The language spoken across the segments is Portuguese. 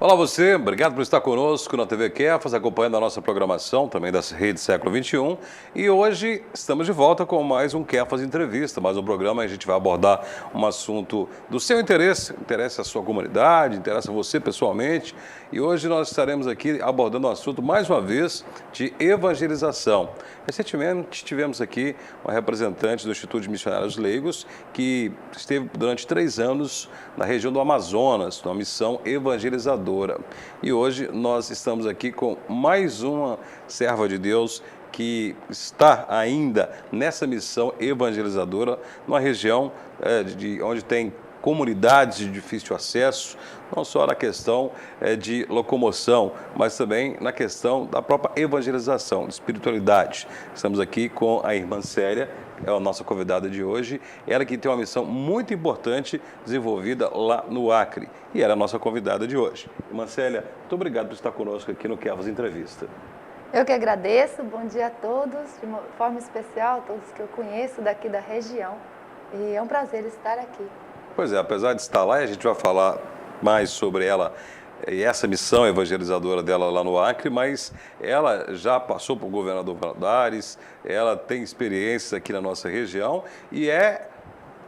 Olá você, obrigado por estar conosco na TV Kefas, acompanhando a nossa programação também da Rede Século XXI. E hoje estamos de volta com mais um Kefas Entrevista, mais um programa em que a gente vai abordar um assunto do seu interesse, interessa a sua comunidade, interessa a você pessoalmente. E hoje nós estaremos aqui abordando um assunto, mais uma vez, de evangelização. Recentemente tivemos aqui uma representante do Instituto de Missionários Leigos que esteve durante 3 anos na região do Amazonas, numa missão evangelizadora. E hoje nós estamos aqui com mais uma serva de Deus que está ainda nessa missão evangelizadora, numa região onde tem comunidades de difícil acesso, não só na questão de locomoção, mas também na questão da própria evangelização, de espiritualidade. Estamos aqui com a irmã Célia, é a nossa convidada de hoje, ela que tem uma missão muito importante desenvolvida lá no Acre, e ela é a nossa convidada de hoje. Irmã Célia, muito obrigado por estar conosco aqui no Kefas Entrevista. Eu que agradeço, bom dia a todos, de uma forma especial, todos que eu conheço daqui da região, e é um prazer estar aqui. Pois é, apesar de estar lá, a gente vai falar mais sobre ela e essa missão evangelizadora dela lá no Acre, mas ela já passou por governador Valadares, ela tem experiências aqui na nossa região e é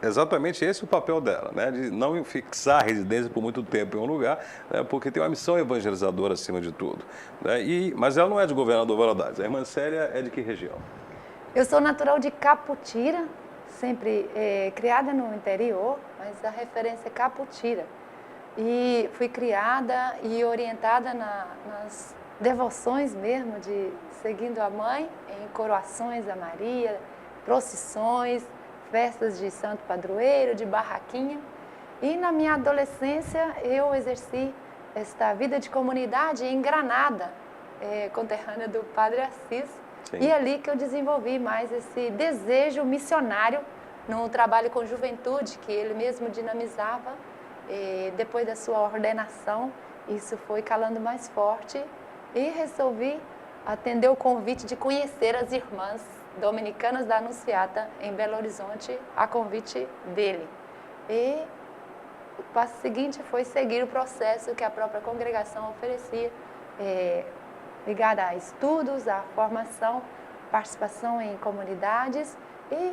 exatamente esse o papel dela, né? De não fixar a residência por muito tempo em um lugar, né? Porque tem uma missão evangelizadora acima de tudo, né? Mas ela não é de governador Valadares, a irmã Célia é de que região? Eu sou natural de Caputira, sempre criada no interior, mas a referência é Caputira. E fui criada e orientada nas devoções mesmo, de seguindo a mãe, em coroações a Maria, procissões, festas de santo padroeiro, de barraquinha. E na minha adolescência eu exerci esta vida de comunidade em Granada, conterrânea do Padre Assis. Sim. E é ali que eu desenvolvi mais esse desejo missionário no trabalho com juventude, que ele mesmo dinamizava. Depois da sua ordenação, isso foi calando mais forte e resolvi atender o convite de conhecer as irmãs dominicanas da Anunciata em Belo Horizonte, a convite dele. E o passo seguinte foi seguir o processo que a própria congregação oferecia, ligada a estudos, a formação, participação em comunidades e,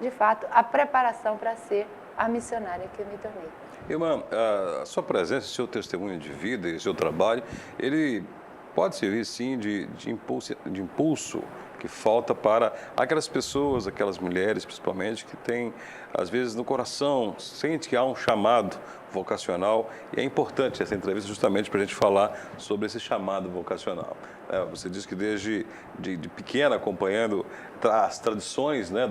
de fato, a preparação para ser a missionária que eu me tornei. Irmã, a sua presença, seu testemunho de vida e seu trabalho, ele pode servir, sim, de impulso que falta para aquelas pessoas, aquelas mulheres, principalmente, que têm, às vezes, no coração, sente que há um chamado vocacional, e é importante essa entrevista justamente para a gente falar sobre esse chamado vocacional. Você diz que desde de pequena, acompanhando as tradições, né,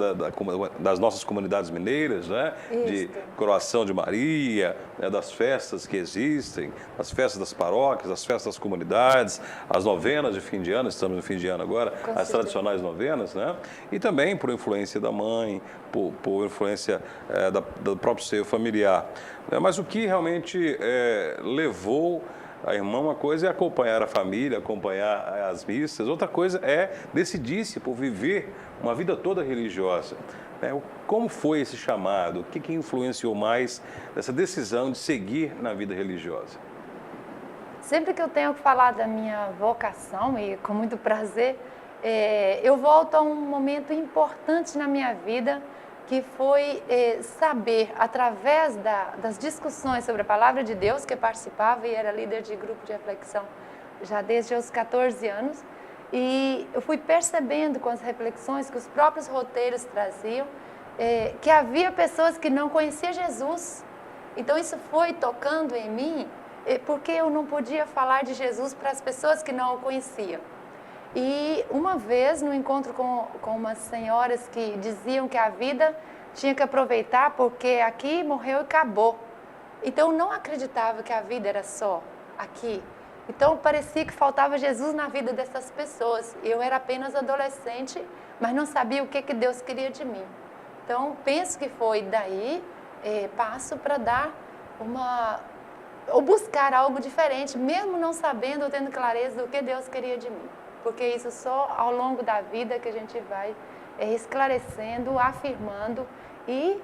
das nossas comunidades mineiras, né, de coroação de Maria, né, das festas que existem, as festas das paróquias, as festas das comunidades, as novenas de fim de ano, estamos no fim de ano agora, as tradicionais novenas, né, e também por influência da mãe, por influência do próprio seio familiar. Mas o que realmente levou a irmã, uma coisa é acompanhar a família, acompanhar as missas, outra coisa é decidir-se por viver uma vida toda religiosa. Como foi esse chamado? O que influenciou mais essa decisão de seguir na vida religiosa? Sempre que eu tenho que falar da minha vocação, e com muito prazer, eu volto a um momento importante na minha vida, que foi saber, através das discussões sobre a Palavra de Deus, que eu participava e era líder de grupo de reflexão já desde os 14 anos, e eu fui percebendo com as reflexões que os próprios roteiros traziam, que havia pessoas que não conheciam Jesus. Então isso foi tocando em mim, porque eu não podia falar de Jesus para as pessoas que não o conheciam. E uma vez, no encontro com umas senhoras que diziam que a vida tinha que aproveitar porque aqui morreu e acabou. Então, eu não acreditava que a vida era só aqui. Então, parecia que faltava Jesus na vida dessas pessoas. Eu era apenas adolescente, mas não sabia o que Deus queria de mim. Então, penso que foi daí, passo para dar ou buscar algo diferente, mesmo não sabendo ou tendo clareza do que Deus queria de mim. Porque isso só ao longo da vida que a gente vai esclarecendo, afirmando e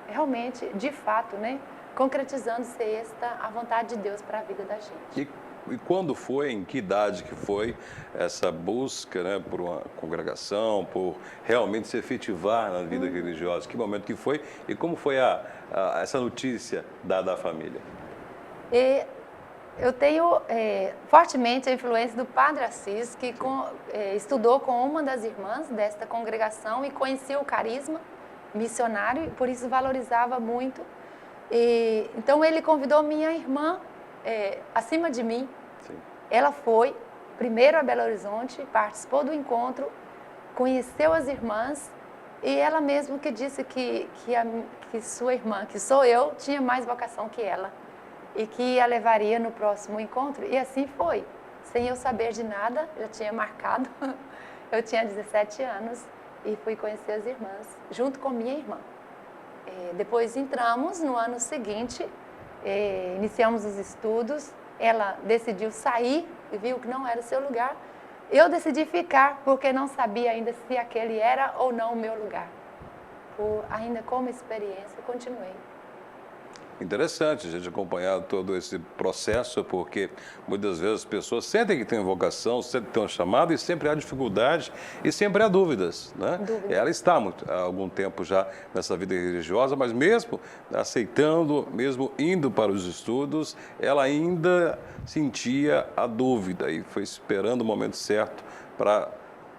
realmente, de fato, né, concretizando ser esta a vontade de Deus para a vida da gente. E quando foi, em que idade que foi essa busca, né, por uma congregação, por realmente se efetivar na vida religiosa? Que momento que foi e como foi essa notícia da família? E eu tenho fortemente a influência do Padre Assis, que estudou com uma das irmãs desta congregação e conhecia o carisma missionário, e por isso valorizava muito. Então ele convidou minha irmã acima de mim. Sim. Ela foi primeiro a Belo Horizonte, participou do encontro, conheceu as irmãs e ela mesma que disse que sua irmã, que sou eu, tinha mais vocação que ela e que a levaria no próximo encontro. E assim foi, sem eu saber de nada, já tinha marcado. Eu tinha 17 anos e fui conhecer as irmãs, junto com minha irmã. Depois entramos no ano seguinte, iniciamos os estudos, ela decidiu sair e viu que não era o seu lugar. Eu decidi ficar porque não sabia ainda se aquele era ou não o meu lugar. Ainda como experiência, continuei. Interessante a gente acompanhar todo esse processo, porque muitas vezes as pessoas sentem que têm vocação, sentem que têm um chamado e sempre há dificuldade e sempre há dúvidas, né? Dúvida. Ela está há algum tempo já nessa vida religiosa, mas mesmo aceitando, mesmo indo para os estudos, ela ainda sentia a dúvida e foi esperando o momento certo para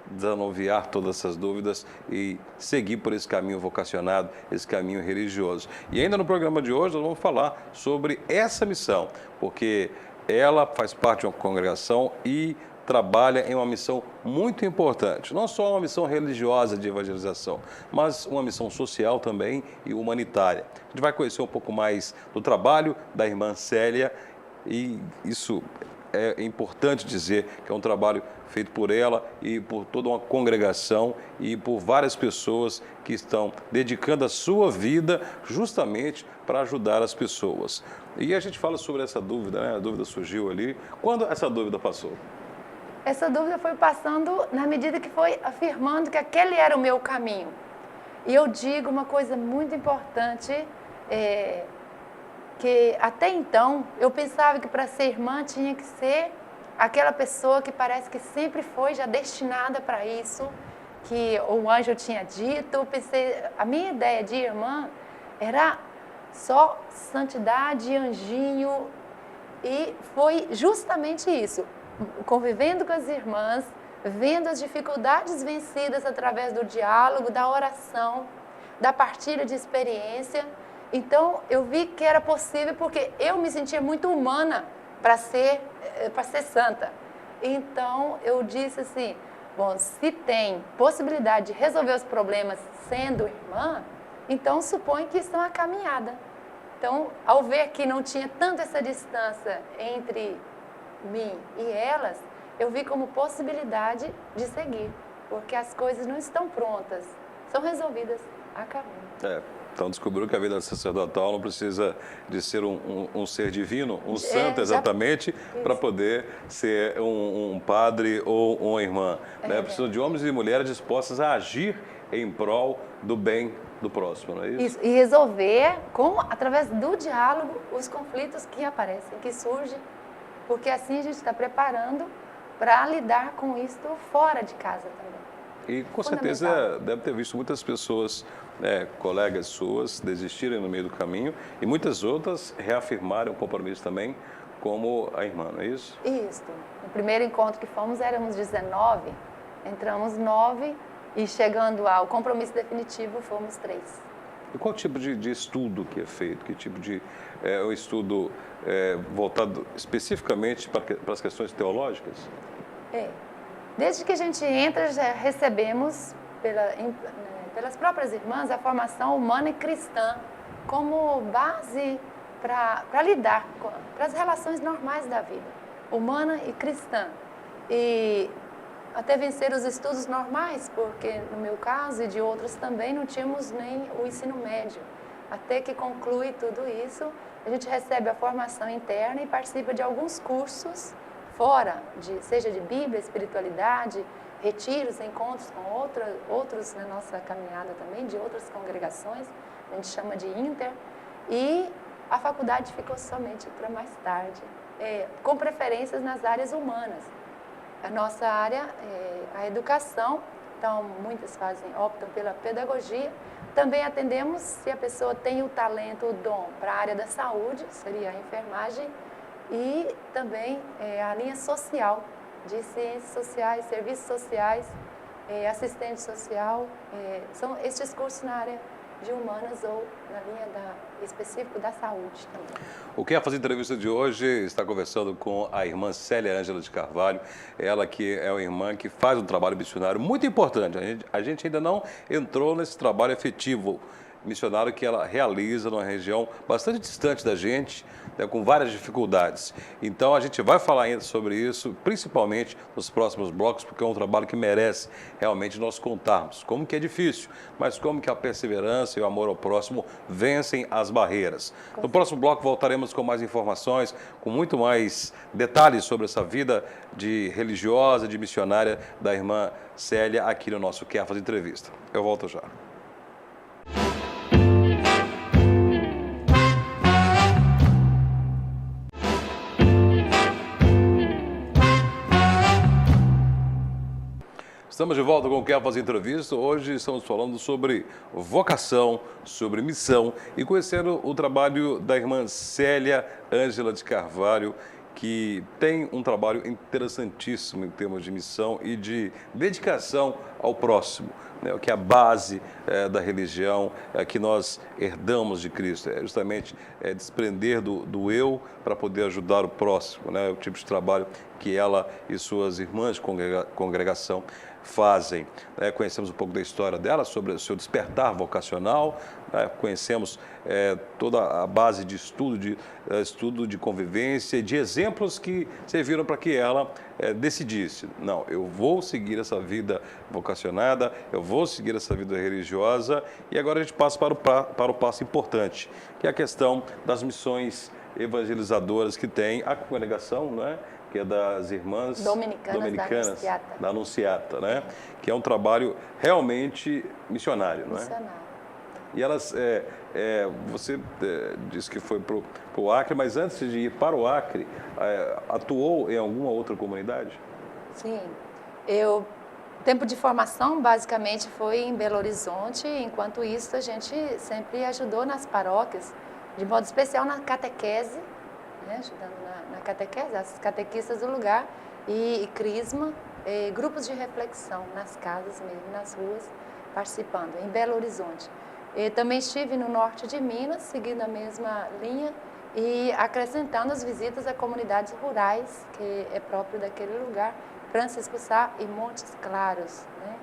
desanuviar todas essas dúvidas e seguir por esse caminho vocacionado, esse caminho religioso. E ainda no programa de hoje nós vamos falar sobre essa missão, porque ela faz parte de uma congregação e trabalha em uma missão muito importante, não só uma missão religiosa de evangelização, mas uma missão social também e humanitária. A gente vai conhecer um pouco mais do trabalho da irmã Célia e isso é importante dizer que é um trabalho feito por ela e por toda uma congregação e por várias pessoas que estão dedicando a sua vida justamente para ajudar as pessoas. E a gente fala sobre essa dúvida, né? A dúvida surgiu ali. Quando essa dúvida passou? Essa dúvida foi passando na medida que foi afirmando que aquele era o meu caminho. E eu digo uma coisa muito importante, que até então eu pensava que para ser irmã tinha que ser aquela pessoa que parece que sempre foi já destinada para isso, que o anjo tinha dito. Eu pensei, a minha ideia de irmã era só santidade, anjinho, e foi justamente isso, convivendo com as irmãs, vendo as dificuldades vencidas através do diálogo, da oração, da partilha de experiência. Então, eu vi que era possível porque eu me sentia muito humana para ser santa. Então, eu disse assim, bom, se tem possibilidade de resolver os problemas sendo irmã, então suponho que isso é uma caminhada. Então, ao ver que não tinha tanto essa distância entre mim e elas, eu vi como possibilidade de seguir, porque as coisas não estão prontas, são resolvidas a caminho. Então descobriu que a vida sacerdotal não precisa de ser um ser divino, um santo exatamente, para poder ser um padre ou uma irmã. Né? Precisa de homens e mulheres dispostas a agir em prol do bem do próximo, não é isso? Isso, e resolver, através do diálogo, os conflitos que aparecem, que surgem, porque assim a gente está preparando para lidar com isso fora de casa também. E com certeza deve ter visto muitas pessoas, colegas suas, desistirem no meio do caminho e muitas outras reafirmaram o compromisso também, como a irmã, não é isso? Isso. No primeiro encontro que fomos éramos 19, entramos 9 e chegando ao compromisso definitivo fomos 3. E qual tipo de estudo que é feito? Que tipo de um estudo voltado especificamente para as questões teológicas? Desde que a gente entra, já recebemos pelas próprias irmãs a formação humana e cristã como base para lidar com as relações normais da vida, humana e cristã. E até vencer os estudos normais, porque no meu caso e de outros também não tínhamos nem o ensino médio. Até que conclui tudo isso, a gente recebe a formação interna e participa de alguns cursos fora, seja de Bíblia, espiritualidade, retiros, encontros com outros na nossa caminhada também, de outras congregações, a gente chama de Inter, e a faculdade ficou somente para mais tarde, com preferências nas áreas humanas. A nossa área é a educação, então muitas optam pela pedagogia. Também atendemos se a pessoa tem o talento, o dom para a área da saúde, seria a enfermagem, e também a linha social, de ciências sociais, serviços sociais, assistente social, são estes cursos na área de humanas ou na linha específico da saúde também. O Quer Fazer Entrevista de hoje está conversando com a irmã Célia Ângela de Carvalho, ela que é uma irmã que faz um trabalho missionário muito importante. A gente ainda não entrou nesse trabalho efetivo missionário que ela realiza numa região bastante distante da gente, né, com várias dificuldades. Então a gente vai falar ainda sobre isso, principalmente nos próximos blocos, porque é um trabalho que merece realmente nós contarmos como que é difícil, mas como que a perseverança e o amor ao próximo vencem as barreiras. No próximo bloco voltaremos com mais informações, com muito mais detalhes sobre essa vida de religiosa, de missionária da irmã Célia aqui no nosso Quer Fazer Entrevista. Eu volto já. Estamos de volta com o Quer Fazer Entrevista. Hoje estamos falando sobre vocação, sobre missão e conhecendo o trabalho da irmã Célia Ângela de Carvalho, que tem um trabalho interessantíssimo em termos de missão e de dedicação ao próximo, né? Que é a base da religião que nós herdamos de Cristo. É justamente desprender do eu para poder ajudar o próximo, né? O tipo de trabalho que ela e suas irmãs de congregação fazem. Conhecemos um pouco da história dela, sobre o seu despertar vocacional, conhecemos toda a base de estudo de convivência, de exemplos que serviram para que ela decidisse, não, eu vou seguir essa vida vocacionada, eu vou seguir essa vida religiosa. E agora a gente passa para o passo importante, que é a questão das missões evangelizadoras que tem a congregação, né? Que é das irmãs dominicanas da Anunciata, né? Que é um trabalho realmente missionário, não é? Missionário. E elas, você disse que foi para o Acre, mas antes de ir para o Acre, atuou em alguma outra comunidade? Sim, tempo de formação basicamente foi em Belo Horizonte, enquanto isso a gente sempre ajudou nas paróquias, de modo especial na catequese, né, ajudando na catequese, as catequistas do lugar, e crisma, grupos de reflexão nas casas mesmo, nas ruas, participando, em Belo Horizonte. Também estive no norte de Minas, seguindo a mesma linha e acrescentando as visitas a comunidades rurais, que é próprio daquele lugar, Francisco Sá e Montes Claros, né?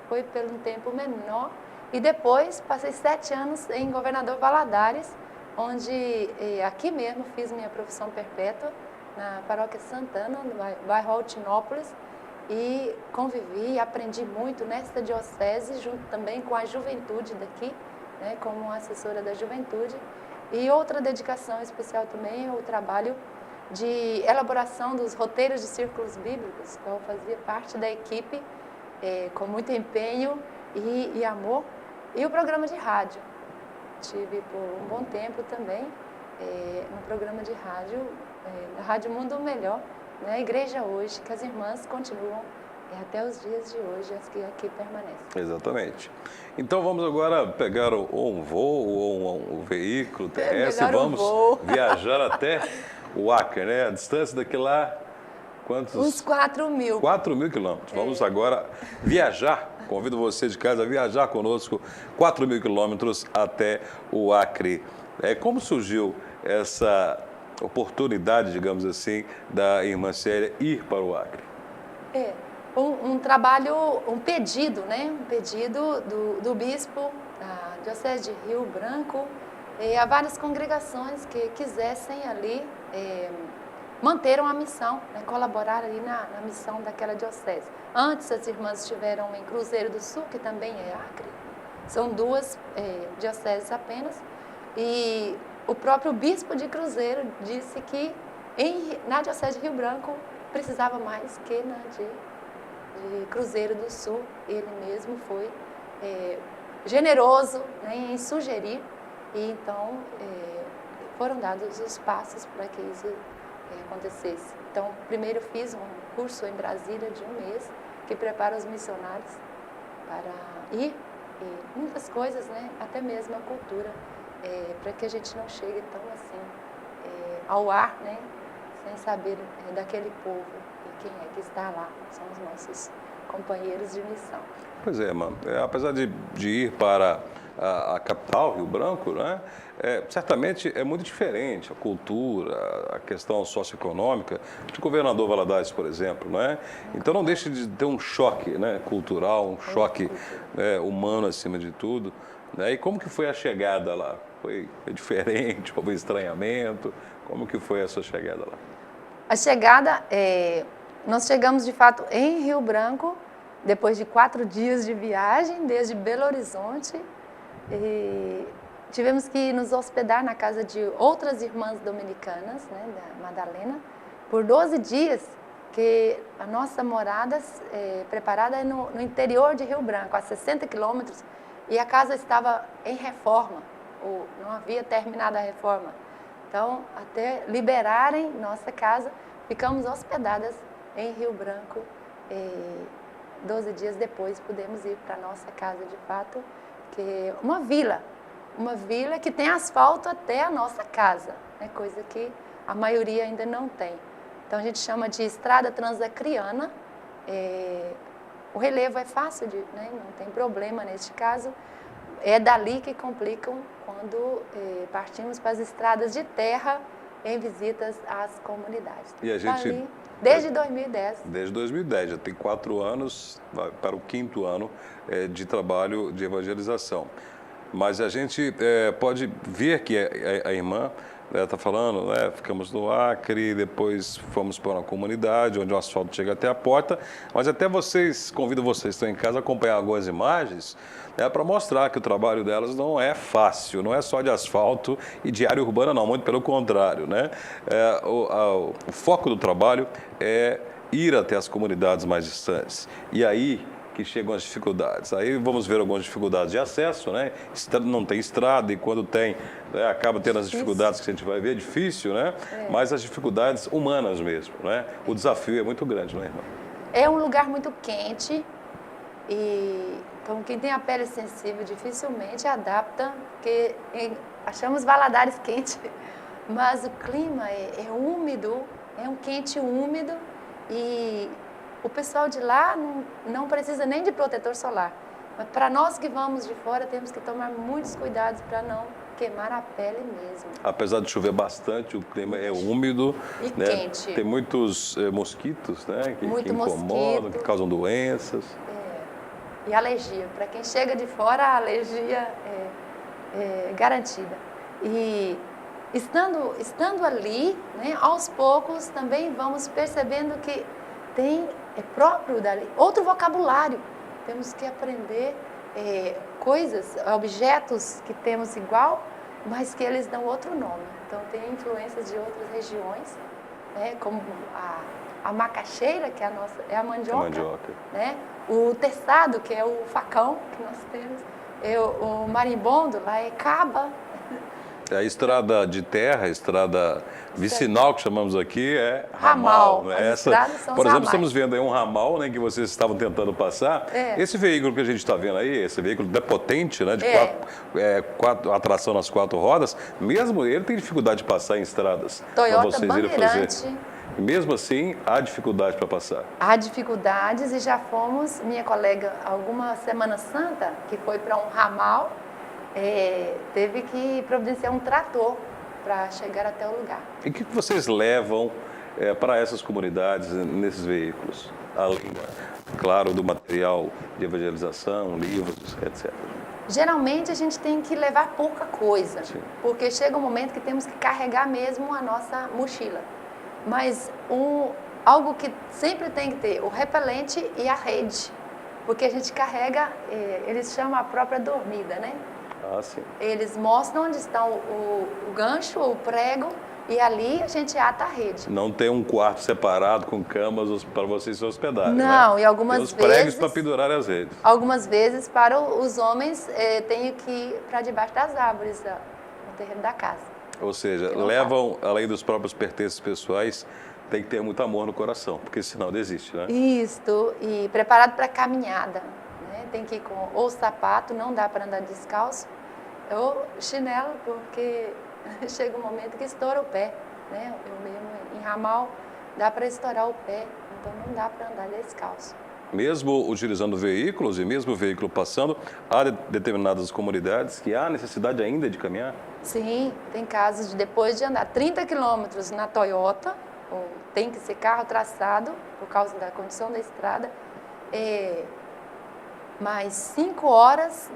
Foi por um tempo menor e depois passei 7 anos em Governador Valadares, onde aqui mesmo fiz minha profissão perpétua, na Paróquia Santana, no bairro Altinópolis, e convivi e aprendi muito nesta diocese, junto também com a juventude daqui, né, como assessora da juventude. E outra dedicação especial também é o trabalho de elaboração dos roteiros de círculos bíblicos, que eu fazia parte da equipe com muito empenho e amor, e o programa de rádio. Tive por um bom tempo também no programa de rádio, na Rádio Mundo Melhor, né, Igreja Hoje, que as irmãs continuam até os dias de hoje, as que aqui permanecem. Exatamente. Então vamos agora pegar um voo ou um veículo terrestre e vamos viajar até o Acre, né? A distância daqui lá, quantos? Uns 4.000. 4.000 quilômetros. Vamos agora viajar. Convido você de casa a viajar conosco 4.000 quilômetros até o Acre. Como surgiu essa oportunidade, digamos assim, da irmã Célia ir para o Acre? Um trabalho, um pedido, né? Um pedido do bispo da Diocese de Rio Branco, a várias congregações que quisessem ali manter uma missão, né? Colaborar ali na missão daquela diocese. Antes as irmãs estiveram em Cruzeiro do Sul, que também é Acre. São 2 dioceses apenas. E o próprio bispo de Cruzeiro disse que na diocese de Rio Branco precisava mais que na de Cruzeiro do Sul. Ele mesmo foi generoso, né, em sugerir, e então foram dados os passos para que isso acontecesse. Então, primeiro fiz um curso em Brasília de 1 mês, que prepara os missionários para ir, e muitas coisas, né? Até mesmo a cultura, para que a gente não chegue tão assim ao ar, né? Sem saber daquele povo e quem é que está lá. São os nossos companheiros de missão. Pois é, mano. Apesar de ir para a capital, Rio Branco, né? Certamente é muito diferente a cultura, a questão socioeconômica de Governador Valadares, por exemplo, né? Então não deixe de ter um choque, né, cultural, um choque humano acima de tudo, né? E como que foi a chegada lá? Foi diferente? Houve estranhamento? Como que foi a sua chegada lá? A chegada, nós chegamos de fato em Rio Branco, depois de 4 dias de viagem, desde Belo Horizonte, e tivemos que nos hospedar na casa de outras irmãs dominicanas, né, da Madalena, por 12 dias, que a nossa morada preparada é no interior de Rio Branco, a 60 quilômetros, e a casa estava em reforma, ou não havia terminado a reforma. Então, até liberarem nossa casa, ficamos hospedadas em Rio Branco. 12 dias depois, pudemos ir para nossa casa de fato, que é uma vila que tem asfalto até a nossa casa, né? Coisa que a maioria ainda não tem. Então, a gente chama de estrada transacriana. O relevo é fácil, né? Não tem problema neste caso. É dali que complicam quando partimos para as estradas de terra em visitas às comunidades. E a gente... Ali, desde 2010. Desde 2010, já tem 4 anos, para o 5º ano de trabalho de evangelização. Mas a gente pode ver que a irmã está falando, né, ficamos no Acre, depois fomos para uma comunidade onde o asfalto chega até a porta, mas até convido vocês que estão em casa a acompanhar algumas imagens, para mostrar que o trabalho delas não é fácil, não é só de asfalto e de área urbana não, muito pelo contrário, né? O foco do trabalho é ir até as comunidades mais distantes. E aí que chegam as dificuldades. Aí vamos ver algumas dificuldades de acesso, né? Não tem estrada e quando tem, acaba tendo as dificuldades que a gente vai ver, é difícil, né? Mas as dificuldades humanas mesmo, né? O desafio é muito grande, não é, irmã? É um lugar muito quente e então quem tem a pele sensível dificilmente adapta, porque achamos Valadares quente, mas o clima é úmido, é um quente úmido e o pessoal de lá não precisa nem de protetor solar. Mas para nós que vamos de fora, temos que tomar muitos cuidados para não queimar a pele mesmo. Apesar de chover bastante, o clima é úmido. E né? quente. Tem muitos mosquitos, né? Que incomodam, mosquito. que causam doenças. E alergia. Para quem chega de fora, a alergia é garantida. E estando ali, né, aos poucos, também vamos percebendo que é próprio dali, outro vocabulário. Temos que aprender coisas, objetos que temos igual, mas que eles dão outro nome. Então, tem influências de outras regiões, né, como a macaxeira, que é a mandioca. Né? O terçado, que é o facão que nós temos. O marimbondo, lá é caba. A estrada de terra, a estrada vicinal, que chamamos aqui, é ramal. Né? Por exemplo, estamos vendo aí um ramal, né, que vocês estavam tentando passar. Esse veículo que a gente está vendo aí, esse veículo é potente, né, de atração nas 4 rodas, mesmo ele tem dificuldade de passar em estradas. Toyota Bandeirante. E mesmo assim, há dificuldade para passar. Há dificuldades e já fomos, minha colega, alguma Semana Santa, que foi para um ramal, teve que providenciar um trator para chegar até o lugar. E o que vocês levam para essas comunidades nesses veículos? Além, claro, do material de evangelização, livros, etc. Geralmente a gente tem que levar pouca coisa, Sim. Porque chega um momento que temos que carregar mesmo a nossa mochila. Mas algo que sempre tem que ter, o repelente e a rede, porque a gente carrega, eles chamam a própria dormida, né? Ah, sim. Eles mostram onde está o gancho, o prego, e ali a gente ata a rede. Não tem um quarto separado com camas para vocês se hospedarem. Não, né? e algumas vezes... Tem os pregos para pendurar as redes. Algumas vezes, para os homens, tenho que ir para debaixo das árvores, no terreno da casa. Ou seja, Que não levam, além dos próprios pertences pessoais, tem que ter muito amor no coração, porque senão desiste, né? Isto, e preparado para caminhada, né? Tem que ir com ou sapato, não dá para andar descalço, ou chinelo, porque chega um momento que estoura o pé, né? Eu mesmo em ramal dá para estourar o pé, então não dá para andar descalço. Mesmo utilizando veículos e mesmo o veículo passando, há determinadas comunidades que há necessidade ainda de caminhar? Sim, tem casos de depois de andar 30 quilômetros na Toyota, ou tem que ser carro traçado por causa da condição da estrada, mais 5 horas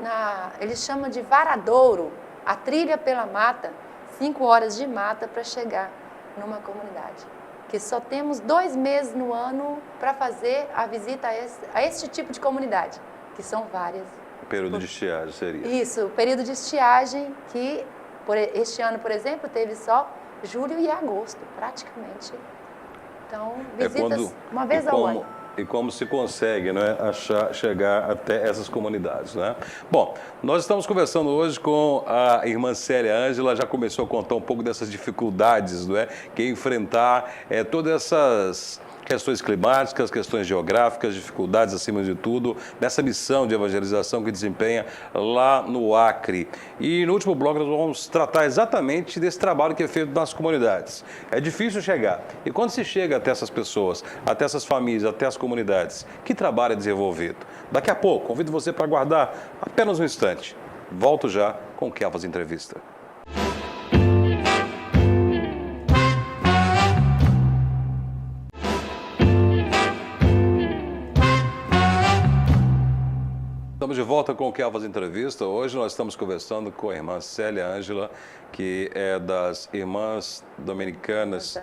eles chamam de varadouro, a trilha pela mata, 5 horas de mata para chegar numa comunidade. Que só temos 2 meses no ano para fazer a visita a este tipo de comunidade, que são várias. Período de estiagem seria. Isso, período de estiagem que este ano, por exemplo, teve só julho e agosto, praticamente. Então, visitas uma vez ao ano. E como se consegue, né, chegar até essas comunidades, né? Bom, nós estamos conversando hoje com a irmã Célia Ângela, já começou a contar um pouco dessas dificuldades, não é? Que é enfrentar todas essas questões climáticas, questões geográficas, dificuldades acima de tudo, nessa missão de evangelização que desempenha lá no Acre. E no último bloco nós vamos tratar exatamente desse trabalho que é feito nas comunidades. É difícil chegar. E quando se chega até essas pessoas, até essas famílias, até as comunidades, que trabalho é desenvolvido? Daqui a pouco, convido você para aguardar apenas um instante. Volto já com o Kefas Entrevista. Estamos de volta com o Kefas Entrevista. Hoje nós estamos conversando com a irmã Célia Ângela, que é das Irmãs Dominicanas,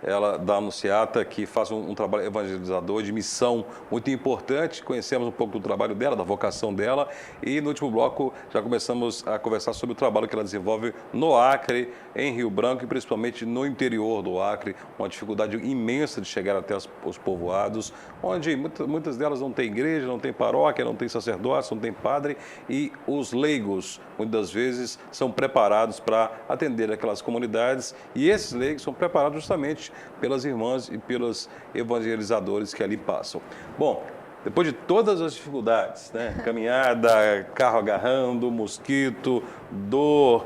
ela da Anunciata, que faz um trabalho evangelizador de missão muito importante. Conhecemos um pouco do trabalho dela, da vocação dela, e no último bloco já começamos a conversar sobre o trabalho que ela desenvolve no Acre, em Rio Branco e principalmente no interior do Acre, uma dificuldade imensa de chegar até os povoados, onde muitas delas não têm igreja, não tem paróquia, não tem sacerdote, não tem padre, e os leigos, muitas vezes, são preparados para atender aquelas comunidades, e esses leigos são preparados justamente pelas irmãs e pelos evangelizadores que ali passam. Bom, depois de todas as dificuldades, né? Caminhada, carro agarrando, mosquito, dor,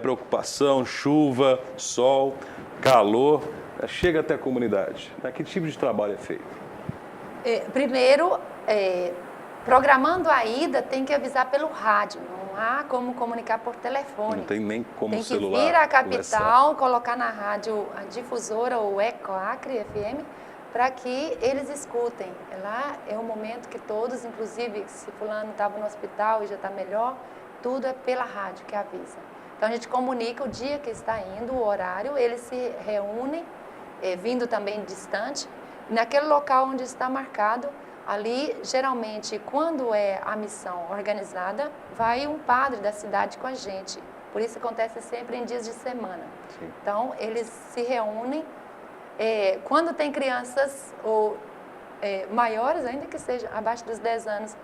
preocupação, chuva, sol, calor, chega até a comunidade. Né? Que tipo de trabalho é feito? Primeiro, programando a ida, tem que avisar pelo rádio. Não há como comunicar por telefone. Não tem nem como celular. Tem que vir à capital, colocar na rádio a difusora, o Eco Acre FM, para que eles escutem. Lá é o momento que todos, inclusive se fulano estava no hospital e já está melhor, tudo é pela rádio que avisa. Então a gente comunica o dia que está indo, o horário, eles se reúnem, vindo também distante, naquele local onde está marcado. Ali, geralmente, quando é a missão organizada, vai um padre da cidade com a gente. Por isso acontece sempre em dias de semana. Sim. Então, eles se reúnem. Quando tem crianças ou maiores, ainda que seja abaixo dos 10 anos,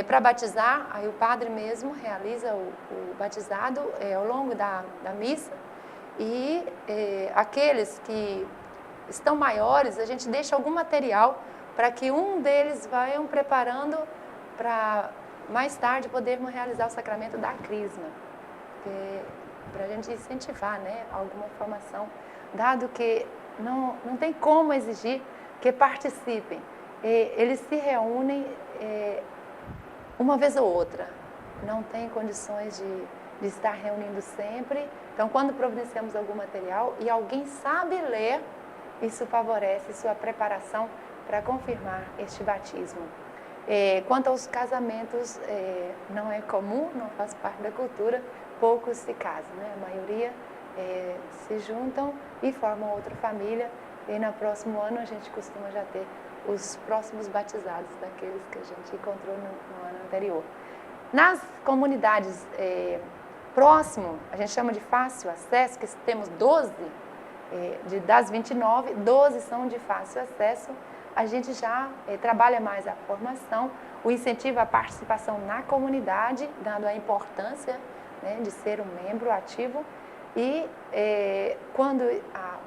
para batizar, aí o padre mesmo realiza o batizado ao longo da missa. E aqueles que estão maiores, a gente deixa algum material para que um deles vayam preparando para mais tarde podermos realizar o sacramento da crisma, para a gente incentivar, né, alguma formação, dado que não tem como exigir que participem. Eles se reúnem uma vez ou outra, não tem condições de estar reunindo sempre. Então, quando providenciamos algum material e alguém sabe ler, isso favorece sua preparação para confirmar este batismo. Quanto aos casamentos, não é comum, não faz parte da cultura, poucos se casam, né? A maioria se juntam e formam outra família, e no próximo ano a gente costuma já ter os próximos batizados daqueles que a gente encontrou no ano anterior. Nas comunidades próximo, a gente chama de fácil acesso, que temos 12, das 29, 12 são de fácil acesso. A gente já trabalha mais a formação, o incentivo à participação na comunidade, dando a importância, né, de ser um membro ativo. E quando a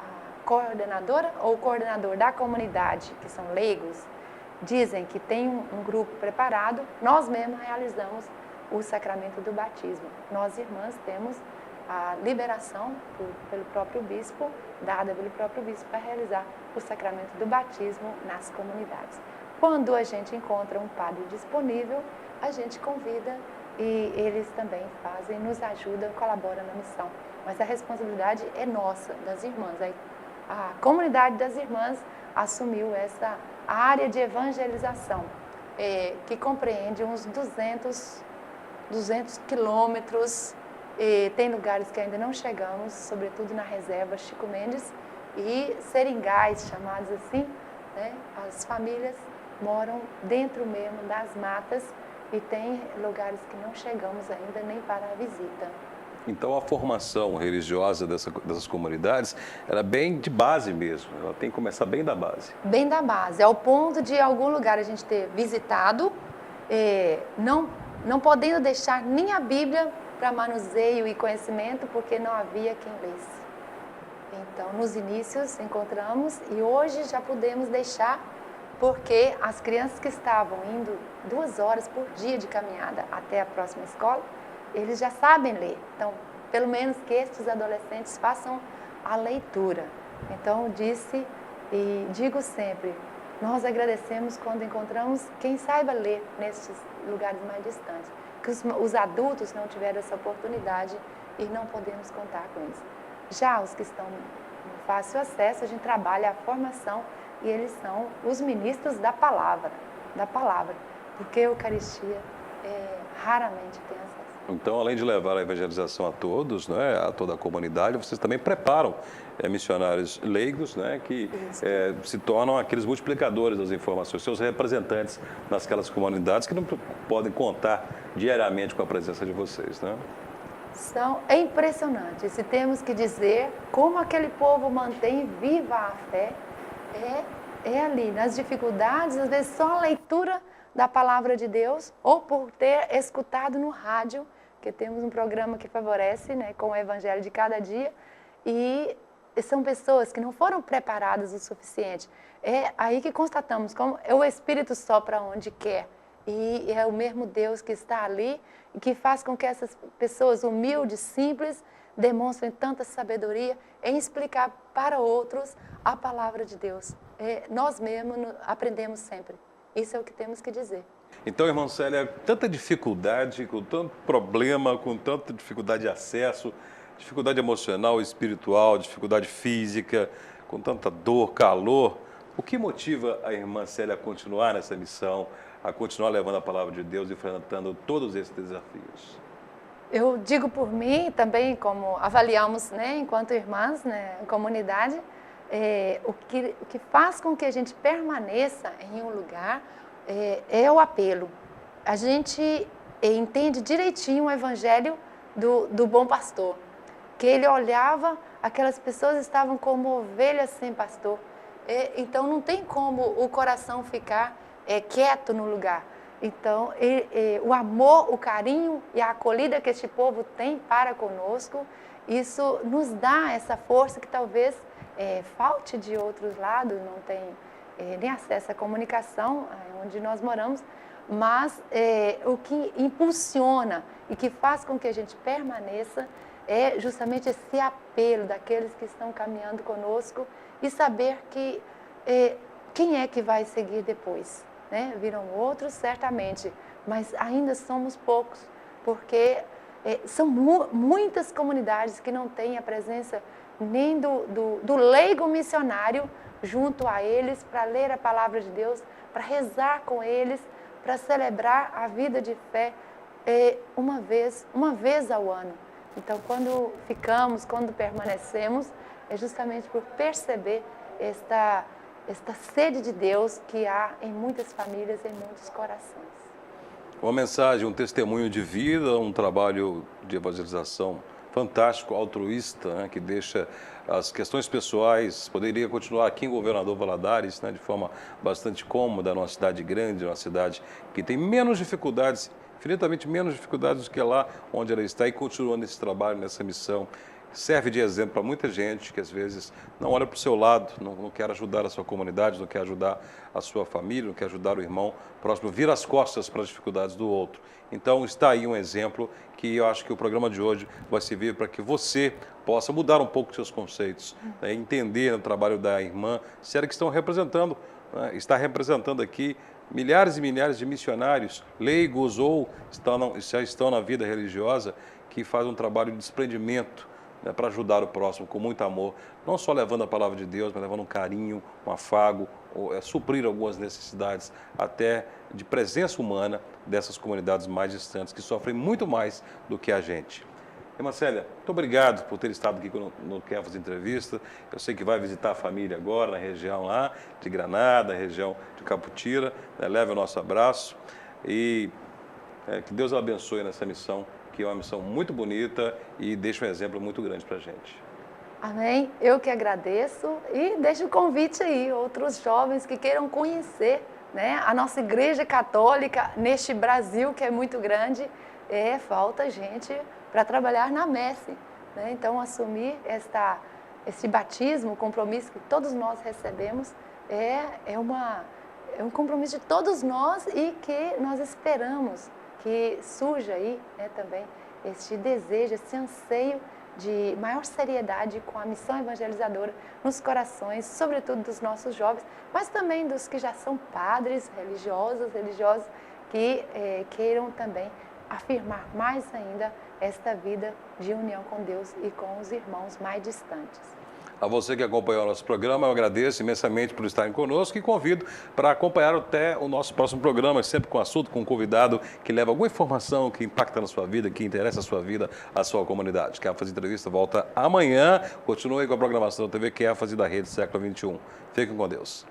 coordenadora ou o coordenador da comunidade, que são leigos, dizem que tem um grupo preparado, nós mesmos realizamos o sacramento do batismo. Nós, irmãs, temos a liberação pelo próprio bispo, dada pelo próprio bispo, para realizar o sacramento do batismo nas comunidades. Quando a gente encontra um padre disponível, a gente convida e eles também fazem, nos ajudam, colaboram na missão. Mas a responsabilidade é nossa, das irmãs. A comunidade das irmãs assumiu essa área de evangelização, que compreende uns 200 quilômetros. Tem lugares que ainda não chegamos, sobretudo na reserva Chico Mendes e seringais, chamados assim, né? As famílias moram dentro mesmo das matas e tem lugares que não chegamos ainda nem para a visita. Então a formação religiosa dessas comunidades era bem de base mesmo, ela tem que começar bem da base. Bem da base, ao ponto de algum lugar a gente ter visitado, não podendo deixar nem a Bíblia para manuseio e conhecimento, porque não havia quem lesse. Então, nos inícios encontramos e hoje já podemos deixar, porque as crianças que estavam indo 2 horas por dia de caminhada até a próxima escola, eles já sabem ler. Então, pelo menos que estes adolescentes façam a leitura. Então, disse e digo sempre, nós agradecemos quando encontramos quem saiba ler nesses lugares mais distantes. Que os adultos não tiveram essa oportunidade e não podemos contar com isso. Já os que estão no fácil acesso, a gente trabalha a formação e eles são os ministros da palavra, porque a Eucaristia raramente tem acesso. Então, além de levar a evangelização a todos, né, a toda a comunidade, vocês também preparam missionários leigos, né, que se tornam aqueles multiplicadores das informações, seus representantes nasquelas comunidades que não podem contar diariamente com a presença de vocês, né? É impressionante. Se temos que dizer como aquele povo mantém viva a fé, ali, nas dificuldades, às vezes só a leitura da palavra de Deus, ou por ter escutado no rádio, que temos um programa que favorece, né, com o Evangelho de cada dia, e são pessoas que não foram preparadas o suficiente. É aí que constatamos como o Espírito sopra onde quer, e é o mesmo Deus que está ali, e que faz com que essas pessoas humildes, simples, demonstrem tanta sabedoria em explicar para outros a palavra de Deus. Nós mesmos aprendemos sempre. Isso é o que temos que dizer. Então, irmã Célia, tanta dificuldade, com tanto problema, com tanta dificuldade de acesso, dificuldade emocional, espiritual, dificuldade física, com tanta dor, calor, o que motiva a irmã Célia a continuar nessa missão, a continuar levando a palavra de Deus e enfrentando todos esses desafios? Eu digo por mim também, como avaliamos, né, enquanto irmãs, né, comunidade, o que faz com que a gente permaneça em um lugar é o apelo. A gente entende direitinho o evangelho do bom pastor, que ele olhava, aquelas pessoas estavam como ovelhas sem pastor. Então não tem como o coração ficar quieto no lugar. Então, o amor, o carinho e a acolhida que este povo tem para conosco, isso nos dá essa força que talvez falte de outros lados, não tem nem acesso à comunicação onde nós moramos, mas o que impulsiona e que faz com que a gente permaneça é justamente esse apelo daqueles que estão caminhando conosco e saber que quem é que vai seguir depois. Né? Virão outros, certamente, mas ainda somos poucos, porque são muitas comunidades que não têm a presença nem do leigo missionário junto a eles, para ler a palavra de Deus, para rezar com eles, para celebrar a vida de fé uma vez ao ano. Então, quando permanecemos, é justamente por perceber esta sede de Deus que há em muitas famílias, em muitos corações. Uma mensagem, um testemunho de vida, um trabalho de evangelização fantástico, altruísta, né, que deixa as questões pessoais. Poderia continuar aqui em Governador Valadares, né, de forma bastante cômoda, numa cidade grande, numa cidade que tem menos dificuldades, infinitamente menos dificuldades do que lá onde ela está, e continua nesse trabalho, nessa missão, serve de exemplo para muita gente que às vezes não olha para o seu lado, não quer ajudar a sua comunidade, não quer ajudar a sua família, não quer ajudar o irmão próximo, vira as costas para as dificuldades do outro. Então está aí um exemplo que eu acho que o programa de hoje vai servir para que você possa mudar um pouco os seus conceitos, né, entender o trabalho da irmã, sério que estão representando, né, está representando aqui milhares e milhares de missionários, leigos ou já estão na vida religiosa, que fazem um trabalho de desprendimento, né, para ajudar o próximo com muito amor, não só levando a palavra de Deus, mas levando um carinho, um afago, suprir algumas necessidades até de presença humana dessas comunidades mais distantes, que sofrem muito mais do que a gente. Irmã Célia, muito obrigado por ter estado aqui no Kefas Entrevista. Eu sei que vai visitar a família agora na região lá de Granada, região de Caputira, né? Leve o nosso abraço e que Deus a abençoe nessa missão, que é uma missão muito bonita e deixa um exemplo muito grande para a gente. Amém. Eu que agradeço e deixo o convite aí, outros jovens que queiram conhecer, né, a nossa Igreja Católica neste Brasil que é muito grande. Falta gente para trabalhar na messe, né? Então assumir esse batismo, o compromisso que todos nós recebemos é um compromisso de todos nós e que nós esperamos que surja aí, né, também este desejo, esse anseio de maior seriedade com a missão evangelizadora nos corações, sobretudo dos nossos jovens, mas também dos que já são padres religiosos que queiram também afirmar mais ainda esta vida de união com Deus e com os irmãos mais distantes. A você que acompanhou o nosso programa, eu agradeço imensamente por estarem conosco e convido para acompanhar até o nosso próximo programa, sempre com assunto, com um convidado que leva alguma informação que impacta na sua vida, que interessa a sua vida, a sua comunidade. Kefas Entrevista volta amanhã. Continue com a programação da TV Kefas e da Rede Século XXI. Fiquem com Deus.